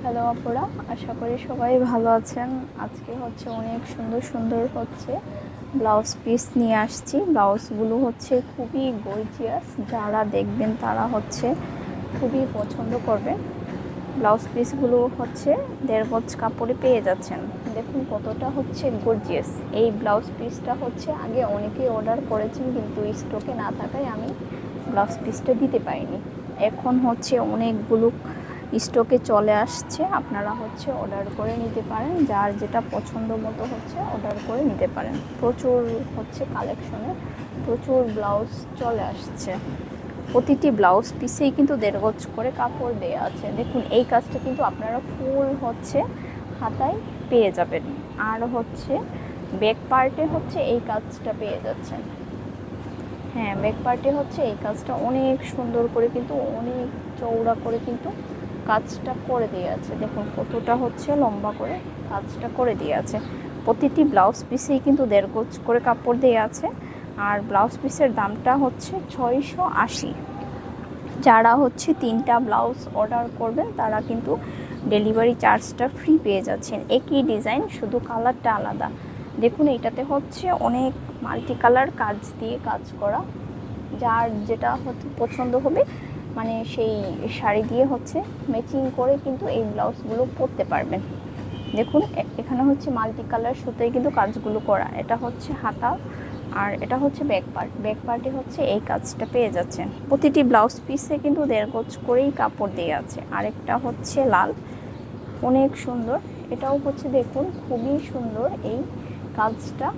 Hello আপুরা, আশা করি সবাই ভালো আছেন। আজকে হচ্ছে অনেক সুন্দর সুন্দর হচ্ছে ব্লাউজ পিস নিয়ে আসছি। ব্লাউজগুলো হচ্ছে খুবই গর্জিয়াস, যারা দেখবেন তারা হচ্ছে খুবই পছন্দ করবেন। ব্লাউজ পিসগুলো হচ্ছে 1.5 গজ কাপড়ে পেয়ে যাচ্ছেন। দেখুন কতটা হচ্ছে গর্জিয়াস। এই ব্লাউজ পিসটা হচ্ছে আগে অনেকেই অর্ডার করেছেন, কিন্তু স্টকে না থাকায় আমি ব্লাউজ পিসটা দিতে পারিনি। এখন হচ্ছে অনেকগুলো স্টকে চলে আসছে, আপনারা হচ্ছে অর্ডার করে নিতে পারেন। যার যেটা পছন্দ মতো হচ্ছে অর্ডার করে নিতে পারেন। প্রচুর হচ্ছে কালেকশনে প্রচুর ব্লাউজ চলে আসছে। প্রতিটি ব্লাউজ পিসেই কিন্তু 1.5 গজ করে কাপড় দেওয়া আছে। দেখুন এই কাজটা কিন্তু আপনারা ফুল হচ্ছে হাতায় পেয়ে যাবেন। আর হচ্ছে ব্যাক পার্টে হচ্ছে এই কাজটা পেয়ে যাচ্ছেন। হ্যাঁ, ব্যাক পার্টে হচ্ছে এই কাজটা অনেক সুন্দর করে কিন্তু অনেক চওড়া করে কিন্তু কাজটা করে দিয়ে আছে। দেখুন কতটা হচ্ছে লম্বা করে কাজটা করে দিয়ে আছে। প্রতিটি ব্লাউজ পিসেই কিন্তু 1.5 গজ করে কাপড় দেওয়া আছে। আর ব্লাউজ পিসের দামটা হচ্ছে 680। যারা হচ্ছে 3টা ব্লাউজ অর্ডার করবেন তারা কিন্তু ডেলিভারি চার্জটা ফ্রি পেয়ে যাচ্ছেন। একই ডিজাইন, শুধু কালারটা আলাদা। দেখুন এইটাতে হচ্ছে অনেক মাল্টি কালার কাজ দিয়ে কাজ করা। যার যেটা হচ্ছে পছন্দ হবে মানে সেই শাড়ি দিয়ে হচ্ছে ম্যাচিং করে কিন্তু এই ব্লাউজগুলো পরতে পারবেন। দেখুন এখানে হচ্ছে মাল্টি কালার সুতোয় কিন্তু কাজগুলো করা। এটা হচ্ছে হাতা আর এটা হচ্ছে ব্যাক পার্ট। ব্যাক পার্টে হচ্ছে এই কাজটা পেয়ে যাচ্ছেন। প্রতিটি ব্লাউজ পিসে কিন্তু 1.5 গজ করেই কাপড় দেওয়া আছে। আরেকটা হচ্ছে লাল, অনেক সুন্দর। এটাও হচ্ছে দেখুন খুবই সুন্দর এই কাজটা।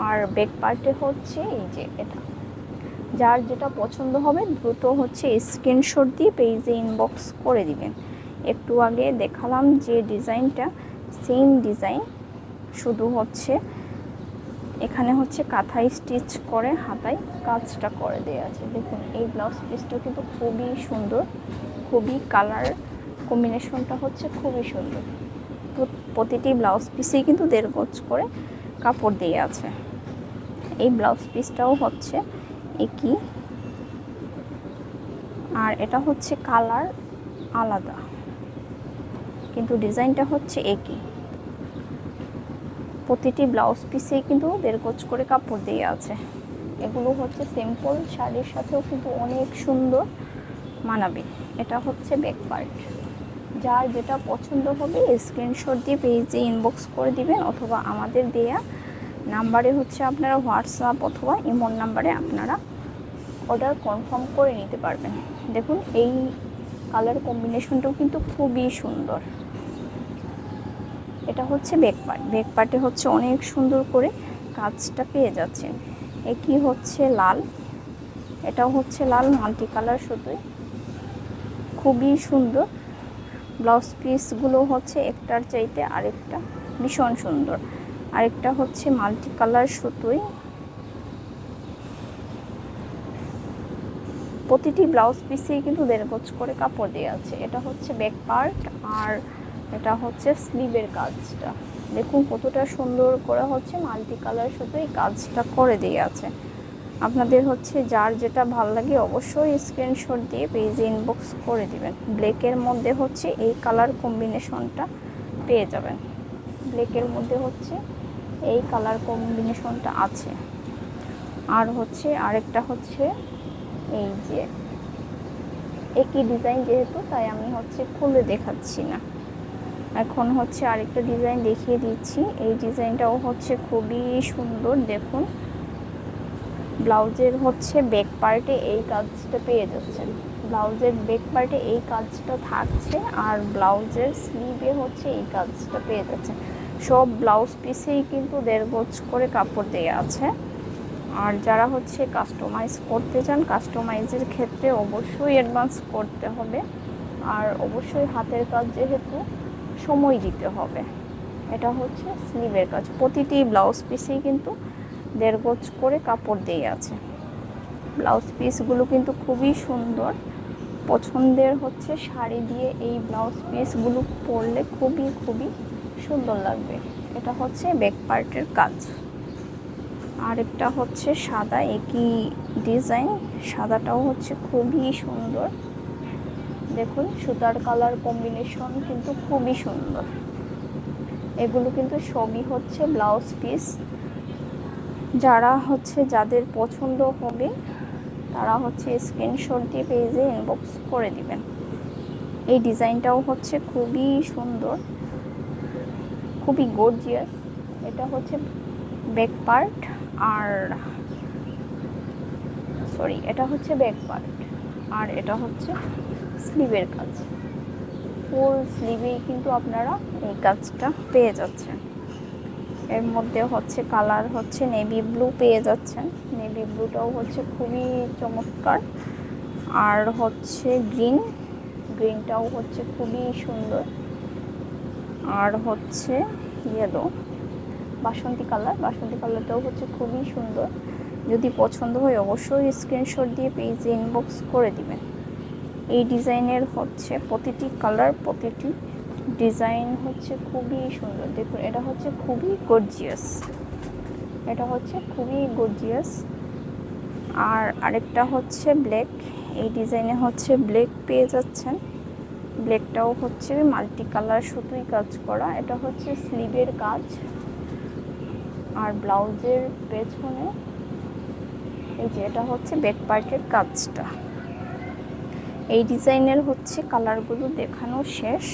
আর ব্যাক পার্টে হচ্ছে এই যে এটা। যার যেটা পছন্দ হবে দ্রুত হচ্ছে স্ক্রিনশট দিয়ে পেজে ইনবক্স করে দিবেন। একটু আগে দেখালাম যে ডিজাইনটা, সেম ডিজাইন, শুধু হচ্ছে এখানে হচ্ছে কাঁথাই স্টিচ করে হাতায় কাজটা করে দেওয়া আছে। দেখুন এই ব্লাউজ পিসটা কিন্তু খুবই সুন্দর, খুবই কালার কম্বিনেশনটা হচ্ছে খুবই সুন্দর। প্রতিটি ব্লাউজ পিসেই কিন্তু 1.5 গজ করে কাপড় দিয়ে আছে। এই ব্লাউজ পিসটাও হচ্ছে একই, আর এটা হচ্ছে কালার আলাদা কিন্তু ডিজাইনটা হচ্ছে একই। প্রতিটি ব্লাউজ পিসেই কিন্তু 1.5 গজ করে কাপড় দিয়ে আছে। এগুলো হচ্ছে সিম্পল শাড়ির সাথেও কিন্তু অনেক সুন্দর মানাবে। এটা হচ্ছে ব্যাক পার্ট। যার যেটা পছন্দ হবে স্ক্রিনশট দিয়ে পেজে ইনবক্স করে দিবেন, অথবা আমাদের দেয়া নাম্বারে হচ্ছে আপনারা হোয়াটসঅ্যাপ অথবা ইমোর নাম্বারে আপনারা অর্ডার কনফার্ম করে নিতে পারবেন। দেখুন এই কালার কম্বিনেশনটাও কিন্তু খুবই সুন্দর। এটা হচ্ছে ব্যাক পার্ট। ব্যাক পার্টে হচ্ছে অনেক সুন্দর করে কাজটা পেয়ে যাচ্ছেন। একই হচ্ছে লাল, এটাও হচ্ছে লাল মাল্টি কালার সুতোয়, খুবই সুন্দর। ব্লাউজ পিসগুলো হচ্ছে একটার চাইতে আরেকটা ভীষণ সুন্দর। আরেকটা হচ্ছে মাল্টি কালার সুতোয়। প্রতিটি ব্লাউজ পিসেই কিন্তু 1.5 গজ করে কাপড় দেওয়া আছে। এটা হচ্ছে ব্যাক পার্ট আর এটা হচ্ছে স্লিভের কাজটা। দেখুন কতটা সুন্দর করে হচ্ছে মাল্টি কালার সুতোয় কাজটা করে দেওয়া আছে। আপনাদের হচ্ছে যার যেটা ভালো লাগে অবশ্যই স্ক্রিনশট দিয়ে পেজে ইনবক্স করে দিবেন। ব্ল্যাকের মধ্যে হচ্ছে এই কালার কম্বিনেশনটা পেয়ে যাবেন। ব্ল্যাকের মধ্যে হচ্ছে এই কালার কম্বিনেশনটা আছে। আর হচ্ছে আরেকটা হচ্ছে এই যে একই ডিজাইন, যেহেতু তাই আমি হচ্ছে খুলে দেখাচ্ছি না। এখন হচ্ছে আরেকটা ডিজাইন দেখিয়ে দিচ্ছি। এই ডিজাইনটাও হচ্ছে খুবই সুন্দর। দেখুন ব্লাউজের হচ্ছে ব্যাক পার্টে এই কাজটা পেয়ে যাচ্ছেন। ব্লাউজের ব্যাক পার্টে এই কাজটা থাকছে আর ব্লাউজের স্লিভে হচ্ছে এই কাজটা পেয়ে যাচ্ছেন। সব ব্লাউজ পিসেই কিন্তু 1.5 গজ করে কাপড় দেওয়া আছে। আর যারা হচ্ছে কাস্টমাইজ করতে চান, কাস্টমাইজের ক্ষেত্রে অবশ্যই অ্যাডভান্স করতে হবে। আর অবশ্যই হাতের কাজ যেহেতু সময় দিতে হবে। এটা হচ্ছে স্লিভের কাজ। প্রতিটি ব্লাউজ পিসেই কিন্তু 1.5 গজ করে কাপড় দিয়ে আছে। ব্লাউজ পিসগুলো কিন্তু খুবই সুন্দর। পছন্দের হচ্ছে শাড়ি দিয়ে এই ব্লাউজ পিসগুলো পরলে খুবই খুবই সুন্দর লাগবে। এটা হচ্ছে ব্যাক পার্টের কাজ। আরেকটা হচ্ছে সাদা, একই ডিজাইন, সাদাটাও হচ্ছে খুবই সুন্দর। দেখুন সুতার কালার কম্বিনেশন কিন্তু খুবই সুন্দর। এগুলো কিন্তু সবই হচ্ছে ব্লাউজ পিস। যারা হচ্ছে যাদের পছন্দ হবে তারা হচ্ছে স্ক্রিনশট দিয়ে পেজে ইনবক্স করে দিবেন। এই ডিজাইনটাও হচ্ছে খুবই সুন্দর, খুবই গর্জিয়াস। এটা হচ্ছে ব্যাক পার্ট, আর সরি এটা হচ্ছে ব্যাক পার্ট, আর এটা হচ্ছে স্লিভের কাজ। ফুল স্লিভেই কিন্তু আপনারা এই কাজটা পেয়ে যাচ্ছেন। এর মধ্যে হচ্ছে কালার হচ্ছে নেভি ব্লু পেয়ে যাচ্ছেন। নেভি ব্লুটাও হচ্ছে খুবই চমৎকার। আর হচ্ছে গ্রিনটাও হচ্ছে খুবই সুন্দর। আর হচ্ছে ইয়েলো বাসন্তী কালারটাও হচ্ছে খুবই সুন্দর। যদি পছন্দ হয় অবশ্যই স্ক্রিনশট দিয়ে পেজে ইনবক্স করে দিবেন। এই ডিজাইনের হচ্ছে প্রতিটি কালার, প্রতিটি ডিজাইন হচ্ছে খুবই সুন্দর। দেখুন এটা হচ্ছে খুবই গর্জিয়াস। আর আরেকটা হচ্ছে ব্ল্যাক। এই ডিজাইনে হচ্ছে ব্ল্যাক পেয়ে যাচ্ছেন। ব্ল্যাকটাও হচ্ছে মাল্টি কালার সুতোই কাজ করা। এটা হচ্ছে স্লিভের কাজ। আর ব্লাউজের পেছনে এই যে এটা হচ্ছে ব্যাক পার্টের কাজটা। এই ডিজাইনের হচ্ছে কালারগুলো দেখানো শেষ।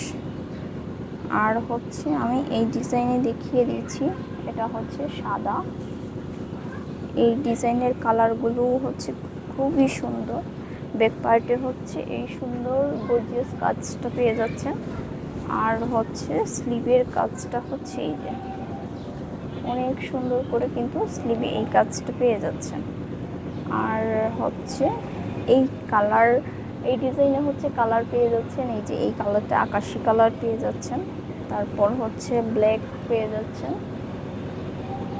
আর হচ্ছে আমি এই ডিজাইনে দেখিয়ে দিচ্ছি, এটা হচ্ছে সাদা। এই ডিজাইনের কালারগুলো হচ্ছে খুবই সুন্দর। ব্যাক পার্টে হচ্ছে এই সুন্দর গর্জিয়াস কাজটা পেয়ে যাচ্ছেন। আর হচ্ছে স্লিভের কাজটা হচ্ছে এই যে অনেক সুন্দর করে কিন্তু স্লিভে এই কাজটা পেয়ে যাচ্ছেন। আর হচ্ছে এই ডিজাইনে হচ্ছে কালার পেয়ে যাচ্ছেন। এই যে এই কালারটা আকাশি কালার পেয়ে যাচ্ছেন। তারপর হচ্ছে ব্ল্যাক পেয়ে যাচ্ছেন।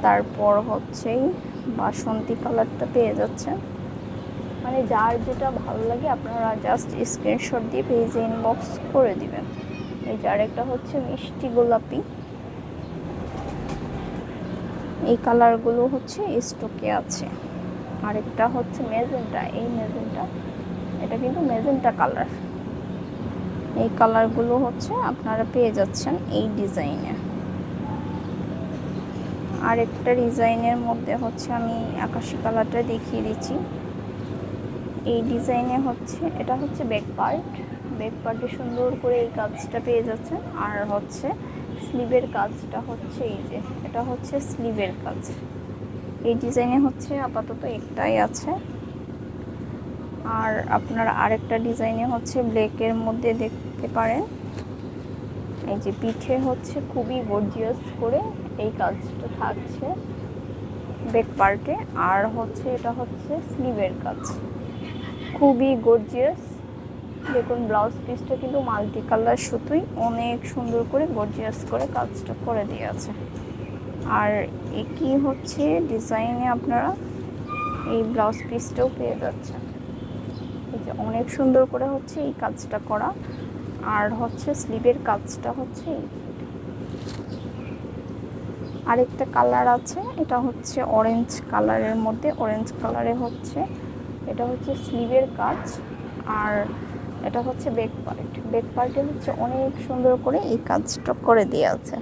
তারপর হচ্ছে বাসন্তী কালারটা পেয়ে যাচ্ছেন। মানে যার যেটা ভালো লাগে আপনারা জাস্ট স্ক্রিনশট দিয়ে পেজে ইনবক্স করে দিবেন। এই যে আরেকটা হচ্ছে মিষ্টি গোলাপি। এই কালারগুলো হচ্ছে স্টকে আছে। আরেকটা হচ্ছে মেজেন্টা। এটা কিন্তু মেজেন্টা কালার। এই কালারগুলো হচ্ছে আপনারা পেয়ে যাচ্ছেন এই ডিজাইনে। আরেকটা ডিজাইনের মধ্যে হচ্ছে আমি আকাশি কালারটা দেখিয়ে দিচ্ছি। এই ডিজাইনে হচ্ছে এটা হচ্ছে ব্যাক পার্টে সুন্দর করে এই কাজটা পেয়ে যাচ্ছেন। আর হচ্ছে স্লিভের কাজটা হচ্ছে এই যে এটা হচ্ছে স্লিভের কাজ। এই ডিজাইনে হচ্ছে আপাতত একটাই আছে। আর আপনারা আরেকটা ডিজাইনে হচ্ছে ব্ল্যাকের মধ্যে দেখতে পারেন। এই যে পিঠে হচ্ছে খুবই গর্জিয়াস করে এই কাজটা থাকছে ব্যাক পার্টে। আর হচ্ছে এটা হচ্ছে স্লিভের কাজ, খুবই গর্জিয়াস। দেখুন ব্লাউজ পিসটা কিন্তু মাল্টি কালার সুতোই অনেক সুন্দর করে গর্জিয়াস করে কাজটা করে দিয়ে আছে। আর একই হচ্ছে ডিজাইনে আপনারা এই ব্লাউজ পিসটাও পেয়ে যাচ্ছেন। এই যে অনেক সুন্দর করে হচ্ছে এই কাজটা করা। আর হচ্ছে স্লিভের কাজটা হচ্ছে আরেকটা কালার আছে। এটা হচ্ছে অরেঞ্জ কালারের মধ্যে, অরেঞ্জ কালারে হচ্ছে এটা হচ্ছে স্লিভের কাজ। আর এটা হচ্ছে ব্যাক পার্টে হচ্ছে অনেক সুন্দর করে এই কাজটা করে দেওয়া আছে।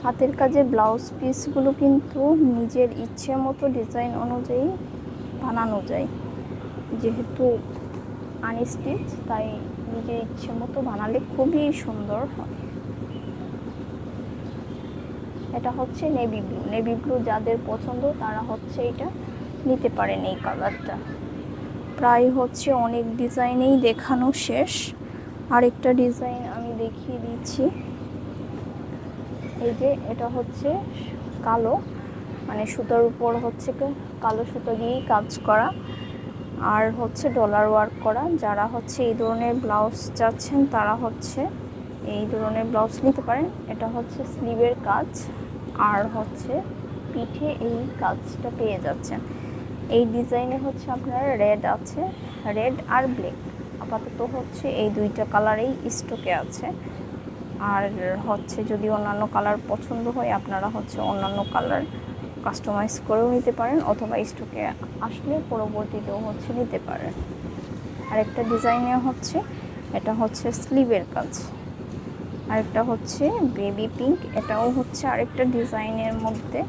হাতের কাজে ব্লাউজ পিসগুলো কিন্তু নিজের ইচ্ছে মতো ডিজাইন অনুযায়ী বানানো যায়। যেহেতু আনস্টিচ তাই নিজের ইচ্ছে মতো বানালে খুবই সুন্দর হয়। এটা হচ্ছে নেভি ব্লু যাদের পছন্দ তারা হচ্ছে এটা নিতে পারেন। এই কালারটা প্রায় হচ্ছে অনেক ডিজাইনেই দেখানো শেষ। আরেকটা ডিজাইন আমি দেখিয়ে দিচ্ছি। এই যে এটা হচ্ছে কালো, মানে সুতার উপর হচ্ছে কালো সুতো দিয়েই কাজ করা। আর হচ্ছে ডলার ওয়ার্ক করা। যারা হচ্ছে এই ধরনের ব্লাউজ চাচ্ছেন তারা হচ্ছে এই ধরনের ব্লাউজ নিতে পারেন। এটা হচ্ছে স্লিভের কাজ। আর হচ্ছে পিঠে এই কাজটা পেয়ে যাচ্ছেন। এই ডিজাইনে হচ্ছে আপনার রেড আছে, রেড আর ব্ল্যাক আপাতত হচ্ছে এই দুইটা কালারেই স্টকে আছে। আর হচ্ছে যদি অন্যান্য কালার পছন্দ হয় আপনারা হচ্ছে অন্যান্য কালার কাস্টমাইজ করেও নিতে পারেন, অথবা স্টকে আসলে পরবর্তীতেও হচ্ছে নিতে পারেন। আরেকটা ডিজাইনে হচ্ছে এটা হচ্ছে স্লিভের কাজ, আরেকটা হচ্ছে বেবি পিঙ্ক, এটাও হচ্ছে আরেকটা ডিজাইনের মধ্যে,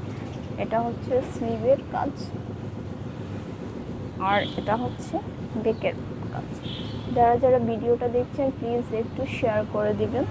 এটা হচ্ছে স্লিভের কাজ, আর এটা হচ্ছে বেকের কাজ। যারা যারা ভিডিওটা দেখছেন প্লিজ একটু শেয়ার করে দিবেন।